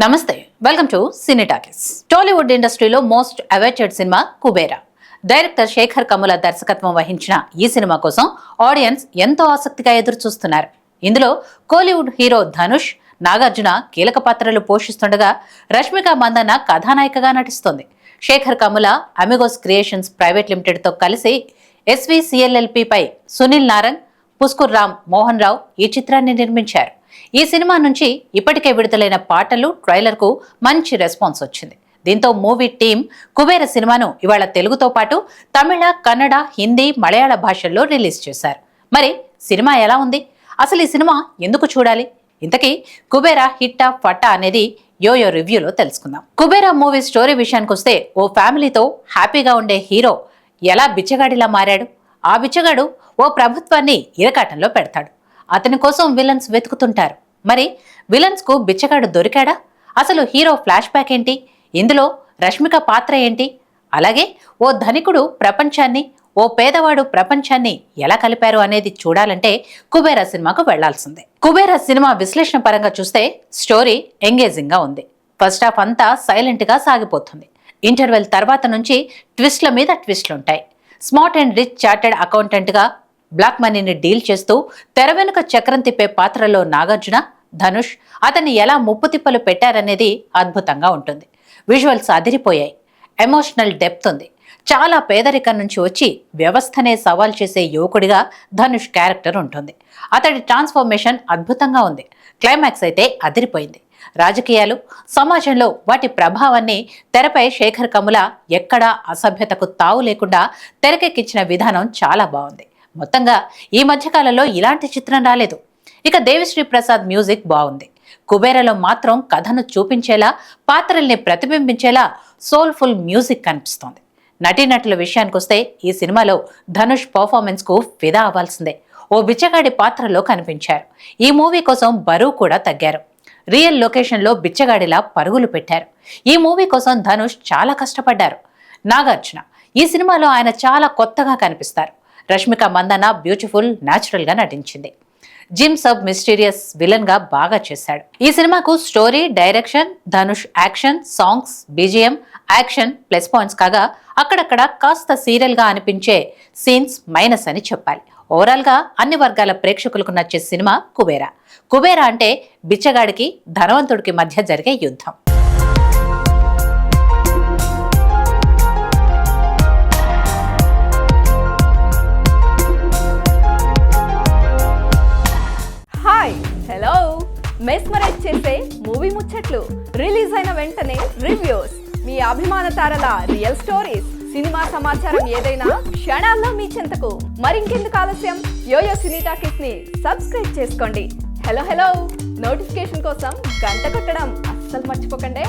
నమస్తే, welcome to cine talkies. Tollywood ఇండస్ట్రీలో most awaited cinema Kubera. Director Shekhar Kammula దర్శకత్వం వహించిన ఈ సినిమా కోసం ఆడియన్స్ ఎంతో ఆసక్తిగా ఎదురు చూస్తున్నారు. ఇందులో కోలీవుడ్ హీరో ధనుష్, నాగార్జున కీలక పాత్రలు పోషిస్తుండగా రష్మిక మందన్న కథానాయికగా నటిస్తోంది. Sekhar Kammula Amigos creations private limited తో కలిసి SVCLLP పై సునీల్ నారంగ్, పుష్కర్ రామ్ మోహన్ రావు ఈ చిత్రాన్ని నిర్మించారు. ఈ సినిమా నుంచి ఇప్పటికే విడుదలైన పాటలు, ట్రైలర్ కు మంచి రెస్పాన్స్ వచ్చింది. దీంతో మూవీ టీం కుబేర సినిమాను ఇవాళ తెలుగుతో పాటు తమిళ, కన్నడ, హిందీ, మలయాళ భాషల్లో రిలీజ్ చేశారు. మరి సినిమా ఎలా ఉంది? అసలు ఈ సినిమా ఎందుకు చూడాలి? ఇంతకీ కుబేరా హిట్టా ఫట్టా అనేది యోయో రివ్యూలో తెలుసుకుందాం. కుబేరా మూవీ స్టోరీ విషయానికి వస్తే, ఓ ఫ్యామిలీతో హ్యాపీగా ఉండే హీరో ఎలా బిచ్చగాడిలా మారాడు? ఆ బిచ్చగాడు ఓ ప్రభుత్వాన్ని ఇరకాటంలో పెడతాడు. అతని కోసం విలన్స్ వెతుకుతుంటారు. మరి విలన్స్ కు బిచ్చగాడు దొరికాడా? అసలు హీరో ఫ్లాష్ బ్యాక్ ఏంటి? ఇందులో రష్మిక పాత్ర ఏంటి? అలాగే ఓ ధనికుడు ప్రపంచాన్ని, ఓ పేదవాడు ప్రపంచాన్ని ఎలా కలిపారు అనేది చూడాలంటే కుబేరా సినిమాకు వెళ్లాల్సిందే. కుబేరా సినిమా విశ్లేషణ పరంగా చూస్తే స్టోరీ ఎంగేజింగ్ గా ఉంది. ఫస్ట్ హాఫ్ అంతా సైలెంట్ గా సాగిపోతుంది. ఇంటర్వెల్ తర్వాత నుంచి ట్విస్ట్ల మీద ట్విస్ట్లుంటాయి. Smart and rich chartered accountant గా బ్లాక్ మనీని డీల్ చేస్తూ తెర వెనుక చక్రం తిప్పే పాత్రలో నాగార్జున, ధనుష్ అతన్ని ఎలా ముప్పు తిప్పలు పెట్టారనేది అద్భుతంగా ఉంటుంది. విజువల్స్ అదిరిపోయాయి. ఎమోషనల్ డెప్త్ ఉంది. చాలా పేదరికం నుంచి వచ్చి వ్యవస్థనే సవాల్ చేసే యువకుడిగా ధనుష్ క్యారెక్టర్ ఉంటుంది. అతడి ట్రాన్స్ఫర్మేషన్ అద్భుతంగా ఉంది. క్లైమాక్స్ అయితే అదిరిపోయింది. రాజకీయాలు, సమాజంలో వాటి ప్రభావాన్ని తెరపై శేఖర్ కమ్ముల ఎక్కడా అసభ్యతకు తావు లేకుండా తెరకెక్కించిన విధానం చాలా బాగుంది. మొత్తంగా ఈ మధ్యకాలంలో ఇలాంటి చిత్రం రాలేదు. ఇక దేవిశ్రీ ప్రసాద్ మ్యూజిక్ బాగుంది. కుబేరాలో మాత్రం కథను చూపించేలా, పాత్రల్ని ప్రతిబింబించేలా సోల్ఫుల్ మ్యూజిక్ కనిపిస్తోంది. నటీనటుల విషయానికి వస్తే ఈ సినిమాలో ధనుష్ పర్ఫార్మెన్స్ కు ఫిదా అవ్వాల్సిందే. ఓ బిచ్చగాడి పాత్రలో కనిపించారు. ఈ మూవీ కోసం బరువు కూడా తగ్గారు. రియల్ లొకేషన్లో బిచ్చగాడిలా పరుగులు పెట్టారు. ఈ మూవీ కోసం ధనుష్ చాలా కష్టపడ్డారు. నాగార్జున ఈ సినిమాలో ఆయన చాలా కొత్తగా కనిపిస్తారు. రష్మిక మందన్న బ్యూటిఫుల్, న్యాచురల్ గా నటించింది. జిమ్ సబ్ మిస్టీరియస్ విలన్ గా బాగా చేశాడు. ఈ సినిమాకు story, direction, Dhanush action, songs, BGM, action plus points కాగా అక్కడక్కడ కాస్త సీరియల్ గా అనిపించే సీన్స్ మైనస్ అని చెప్పాలి. ఓవరాల్ గా అన్ని వర్గాల ప్రేక్షకులకు నచ్చే సినిమా కుబేరా. కుబేరా అంటే బిచ్చగాడికి, ధనవంతుడికి మధ్య జరిగే యుద్ధం. Hi, hello. మెస్మరైజ్ చేసే మూవీ ముచ్చట్లు, రిలీజ్ అయిన వెంటనే రివ్యూస్, మీ అభిమాన తారల రియల్ స్టోరీస్, సినిమా సమాచారం ఏదైనా క్షణాల్లో మీ చెంతకు. మరింకెందుకు ఆలస్యం? యోయో సినీ టాకీస్ ని సబ్స్క్రైబ్ చేసుకోండి. హలో హలో నోటిఫికేషన్ కోసం గంట కొట్టడం అస్సలు మర్చిపోకండి.